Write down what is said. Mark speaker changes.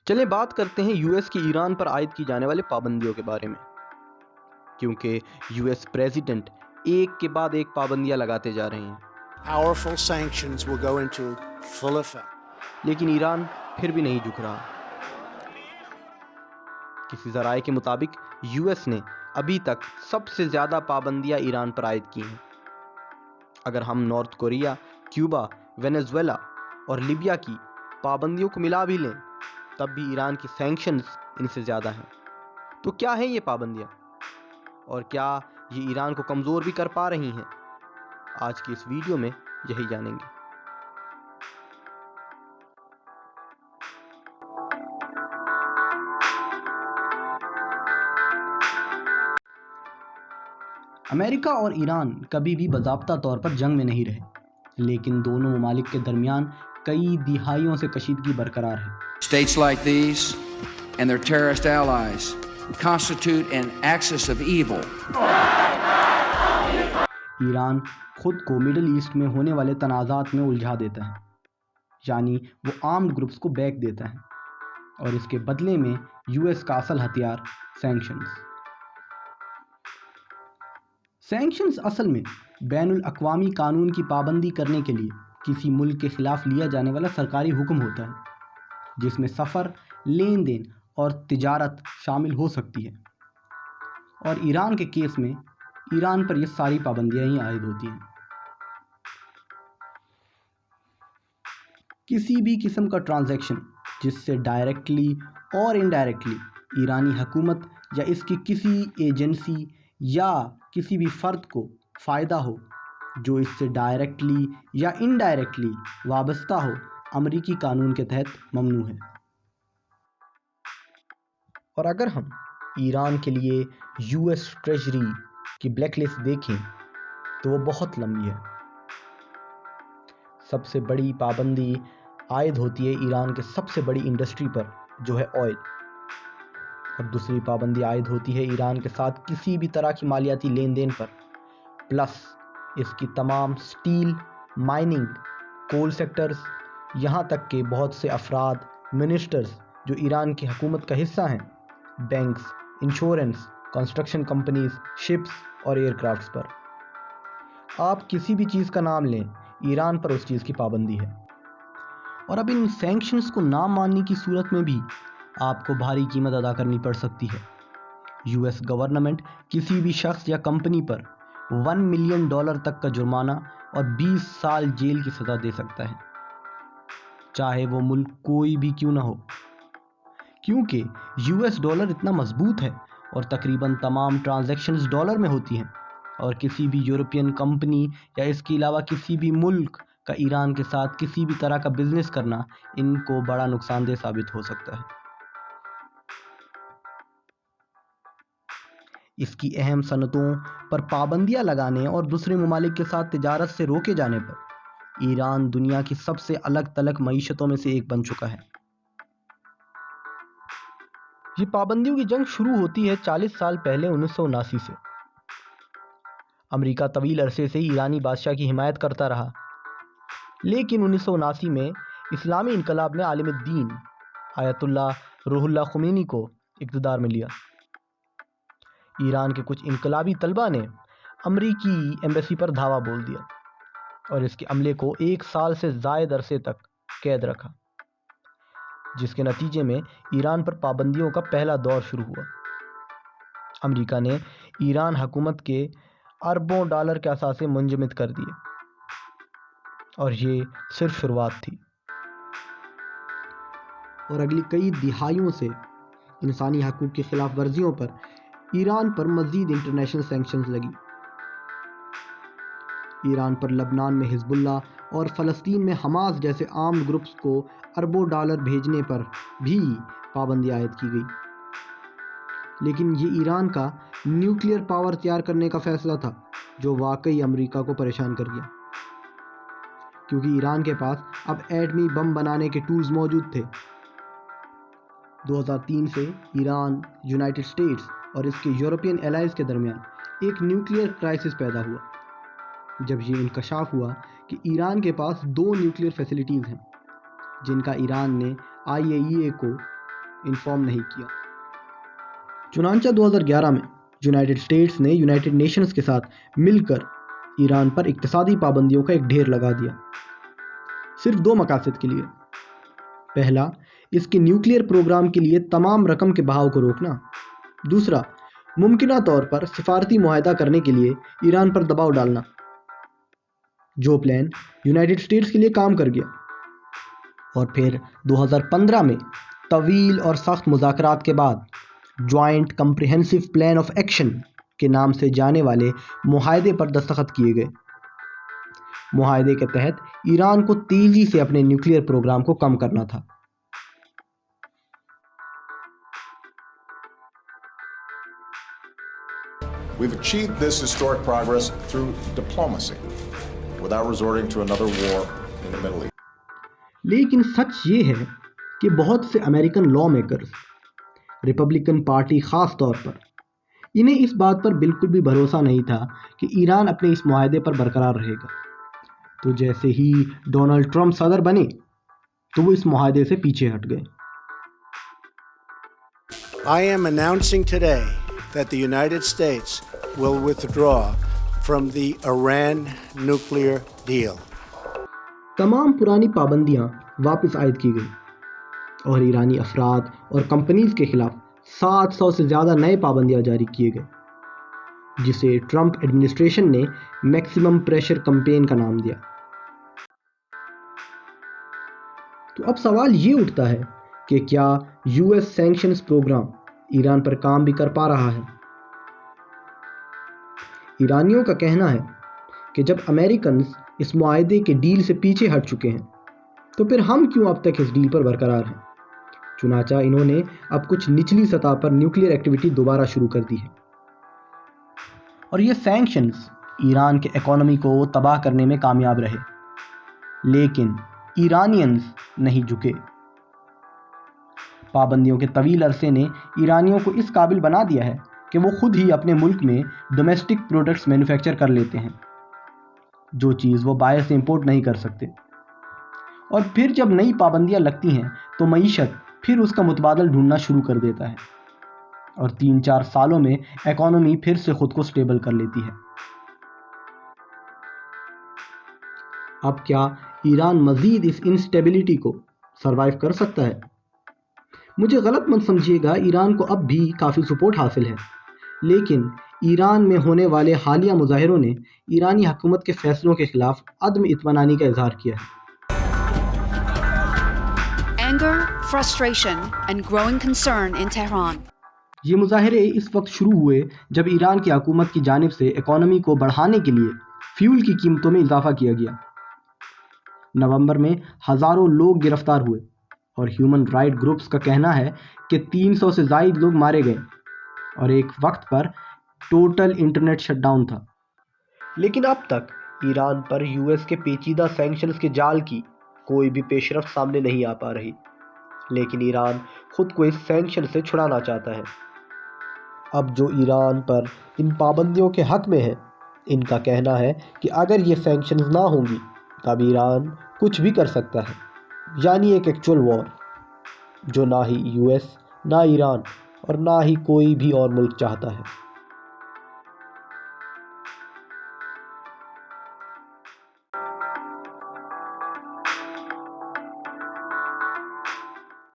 Speaker 1: چلیں بات کرتے ہیں یو ایس کی ایران پر عائد کی جانے والے پابندیوں کے بارے میں، کیونکہ یو ایس پریزیڈنٹ ایک کے بعد ایک پابندیاں لگاتے جا رہے ہیں،
Speaker 2: Powerful sanctions will go into full effect.
Speaker 1: لیکن ایران پھر بھی نہیں جھک رہا۔ کسی ذرائع کے مطابق یو ایس نے ابھی تک سب سے زیادہ پابندیاں ایران پر عائد کی ہیں۔ اگر ہم نارتھ کوریا، کیوبا، وینزویلا اور لیبیا کی پابندیوں کو ملا بھی لیں تب بھی ایران کی سینکشنز ان سے زیادہ ہیں۔ تو کیا ہیں یہ پابندیاں اور کیا یہ ایران کو کمزور بھی کر پا رہی ہیں؟ آج کی اس ویڈیو میں یہی جانیں گے۔ امریکہ اور ایران کبھی بھی باضابطہ طور پر جنگ میں نہیں رہے، لیکن دونوں ممالک کے درمیان کئی دہائیوں سے کشیدگی برقرار ہے۔
Speaker 3: States like these and their terrorist allies constitute an axis of evil.
Speaker 1: Iran خود کو مڈل ایسٹ میں ہونے والے تنازعات میں الجھا دیتا ہے، یعنی وہ آرمڈ گروپس کو بیک دیتا ہے، اور اس کے بدلے میں یو ایس کا اصل ہتھیار سینکشنز اصل میں بین الاقوامی قانون کی پابندی کرنے کے لیے کسی ملک کے خلاف لیا جانے والا سرکاری حکم ہوتا ہے، جس میں سفر، لین دین اور تجارت شامل ہو سکتی ہے، اور ایران کے کیس میں ایران پر یہ ساری پابندیاں ہی عائد ہوتی ہیں۔ کسی بھی قسم کا ٹرانزیکشن جس سے ڈائریکٹلی اور انڈائریکٹلی ایرانی حکومت یا اس کی کسی ایجنسی یا کسی بھی فرد کو فائدہ ہو جو اس سے ڈائریکٹلی یا انڈائریکٹلی وابستہ ہو، امریکی قانون کے تحت ممنوع ہے۔ اور اگر ہم ایران کے لیے یو ایس ٹریجری کی بلیک لسٹ دیکھیں تو وہ بہت لمبی ہے۔ سب سے بڑی پابندی عائد ہوتی ہے ایران کے سب سے بڑی انڈسٹری پر جو ہے آئل، اور دوسری پابندی عائد ہوتی ہے ایران کے ساتھ کسی بھی طرح کی مالیاتی لین دین پر، پلس اس کی تمام سٹیل، مائننگ، کول سیکٹرز، یہاں تک کہ بہت سے افراد، منسٹرز جو ایران کی حکومت کا حصہ ہیں، banks, insurance, construction companies, ships اور ایئر کرافٹس پر۔ آپ کسی بھی چیز کا نام لیں، ایران پر اس چیز کی پابندی ہے، اور اب ان سینکشنز کو نہ ماننے کی صورت میں بھی آپ کو بھاری قیمت ادا کرنی پڑ سکتی ہے۔ یو ایس گورنمنٹ کسی بھی شخص یا کمپنی پر $1 ملین تک کا جرمانہ اور 20 سال جیل کی سزا دے سکتا ہے، چاہے وہ ملک کوئی بھی کیوں نہ ہو، کیونکہ یو ایس ڈالر اتنا مضبوط ہے اور تقریباً تمام ٹرانزیکشنز ڈالر میں ہوتی ہیں، اور کسی بھی یورپین کمپنی یا اس کے علاوہ کسی بھی ملک کا ایران کے ساتھ کسی بھی طرح کا بزنس کرنا ان کو بڑا نقصان دہ ثابت ہو سکتا ہے۔ اس کی اہم صنعتوں پر پابندیاں لگانے اور دوسرے ممالک کے ساتھ تجارت سے روکے جانے پر ایران دنیا کی سب سے الگ تھلگ معیشتوں میں سے ایک بن چکا ہے۔ یہ پابندیوں کی جنگ شروع ہوتی ہے 40 سال پہلے 1979 سے۔ امریکہ طویل عرصے سے ایرانی بادشاہ کی حمایت کرتا رہا، لیکن 1979 میں اسلامی انقلاب نے عالم الدین آیت اللہ روح اللہ خمینی کو اقتدار میں لیا۔ ایران کے کچھ انقلابی طلبہ نے امریکی ایمبیسی پر دھاوا بول دیا اور اس کے عملے کو 1 سال سے زائد عرصے تک قید رکھا، جس کے نتیجے میں ایران پر پابندیوں کا پہلا دور شروع ہوا۔ امریکہ نے ایران حکومت کے اربوں ڈالر کے اثاثے منجمد کر دیے، اور یہ صرف شروعات تھی، اور اگلی کئی دہائیوں سے انسانی حقوق کی خلاف ورزیوں پر ایران پر مزید انٹرنیشنل سینکشنز لگی۔ ایران پر لبنان میں حزب اللہ اور فلسطین میں حماس جیسے آرمڈ گروپس کو اربوں ڈالر بھیجنے پر بھی پابندی عائد کی گئی، لیکن یہ ایران کا نیوکلیئر پاور تیار کرنے کا فیصلہ تھا جو واقعی امریکہ کو پریشان کر گیا، کیونکہ ایران کے پاس اب ایٹمی بم بنانے کے ٹولز موجود تھے۔ 2003 سے ایران، یونائٹڈ اسٹیٹس اور اس کے یورپین الائز کے درمیان ایک نیوکلیئر کرائسس پیدا ہوا، جب یہ انکشاف ہوا کہ ایران کے پاس 2 نیوکلیئر فیسلٹیز ہیں جن کا ایران نے IAEA کو انفارم نہیں کیا۔ چنانچہ 2011 میں یونائٹڈ اسٹیٹس نے یونائٹڈ نیشنز کے ساتھ مل کر ایران پر اقتصادی پابندیوں کا ایک ڈھیر لگا دیا، صرف 2 مقاصد کے لیے۔ پہلا، اس کے نیوکلیئر پروگرام کے لیے تمام رقم کے بہاؤ کو روکنا۔ دوسرا، ممکنہ طور پر سفارتی معاہدہ کرنے کے لیے ایران پر دباؤ ڈالنا، جو پلان یونائٹڈ اسٹیٹس کے لیے کام کر گیا۔ اور پھر 2015 میں طویل اور سخت مذاکرات کے بعد joint comprehensive plan of action کے نام سے جانے والے معاہدے پر دستخط کیے گئے۔ معاہدے کے تحت ایران کو تیزی سے اپنے نیوکلیئر پروگرام کو کم کرنا تھا۔
Speaker 4: We've achieved this historic progress through diplomacy, without resorting to another war in the Middle East.
Speaker 1: لیکن سچ یہ ہے کہ بہت سے امریکن لا میکرز، ریپبلکن پارٹی خاص طور پر، انہیں اس بات پر بالکل بھی بھروسہ نہیں تھا کہ ایران اپنے اس معاہدے پر برقرار رہے گا۔ تو جیسے ہی ڈونلڈ ٹرمپ صدر بنے تو وہ اس معاہدے سے پیچھے ہٹ گئے۔
Speaker 2: I am announcing today that the United States will withdraw from the Iran nuclear deal.
Speaker 1: تمام پرانی پابندیاں واپس عائد کی گئی اور ایرانی افراد اور کمپنیز کے خلاف 700 سے زیادہ نئے پابندیاں جاری کیے گئے، جسے ٹرمپ ایڈمنسٹریشن نے میکسیمم پریشر کمپین کا نام دیا۔ تو اب سوال یہ اٹھتا ہے کہ کیا U S sanctions program Iran پر کام بھی کر پا رہا ہے؟ ایرانیوں کا کہنا ہے کہ جب امریکنز اس معاہدے کے ڈیل سے پیچھے ہٹ چکے ہیں تو پھر ہم کیوں اب تک اس ڈیل پر برقرار ہیں؟ چنانچہ انہوں نے اب کچھ نچلی سطح پر نیوکلیئر ایکٹیویٹی دوبارہ شروع کر دی ہے، اور یہ سینکشنز ایران کے اکانومی کو تباہ کرنے میں کامیاب رہے، لیکن ایرانینز نہیں جھکے۔ پابندیوں کے طویل عرصے نے ایرانیوں کو اس قابل بنا دیا ہے کہ وہ خود ہی اپنے ملک میں ڈومیسٹک پروڈکٹس مینوفیکچر کر لیتے ہیں، جو چیز وہ باہر سے امپورٹ نہیں کر سکتے۔ اور پھر جب نئی پابندیاں لگتی ہیں تو معیشت پھر اس کا متبادل ڈھونڈنا شروع کر دیتا ہے، اور 3-4 سالوں میں اکانومی پھر سے خود کو سٹیبل کر لیتی ہے۔ اب کیا ایران مزید اس انسٹیبلٹی کو سروائیو کر سکتا ہے؟ مجھے غلط مت سمجھیے گا، ایران کو اب بھی کافی سپورٹ حاصل ہے، لیکن ایران میں ہونے والے حالیہ مظاہروں نے ایرانی حکومت کے فیصلوں کے خلاف عدم اطمینانی کا اظہار کیا ہے۔
Speaker 5: Anger, frustration, and growing concern in Tehran.
Speaker 1: یہ مظاہرے اس وقت شروع ہوئے جب ایران کی حکومت کی جانب سے اکانومی کو بڑھانے کے لیے فیول کی قیمتوں میں اضافہ کیا گیا۔ نومبر میں ہزاروں لوگ گرفتار ہوئے، اور ہیومن رائٹ گروپس کا کہنا ہے کہ 300 سے زائد لوگ مارے گئے، اور ایک وقت پر ٹوٹل انٹرنیٹ شٹ ڈاؤن تھا۔ لیکن اب تک ایران پر یو ایس کے پیچیدہ سینکشنز کے جال کی کوئی بھی پیش رفت سامنے نہیں آ پا رہی، لیکن ایران خود کو اس سینکشن سے چھڑانا چاہتا ہے۔ اب جو ایران پر ان پابندیوں کے حق میں ہے، ان کا کہنا ہے کہ اگر یہ سینکشنز نہ ہوں گی تب ایران کچھ بھی کر سکتا ہے، یعنی ایک ایکچول وار، جو نہ ہی یو ایس، نہ ایران اور نہ ہی کوئی بھی اور ملک چاہتا ہے۔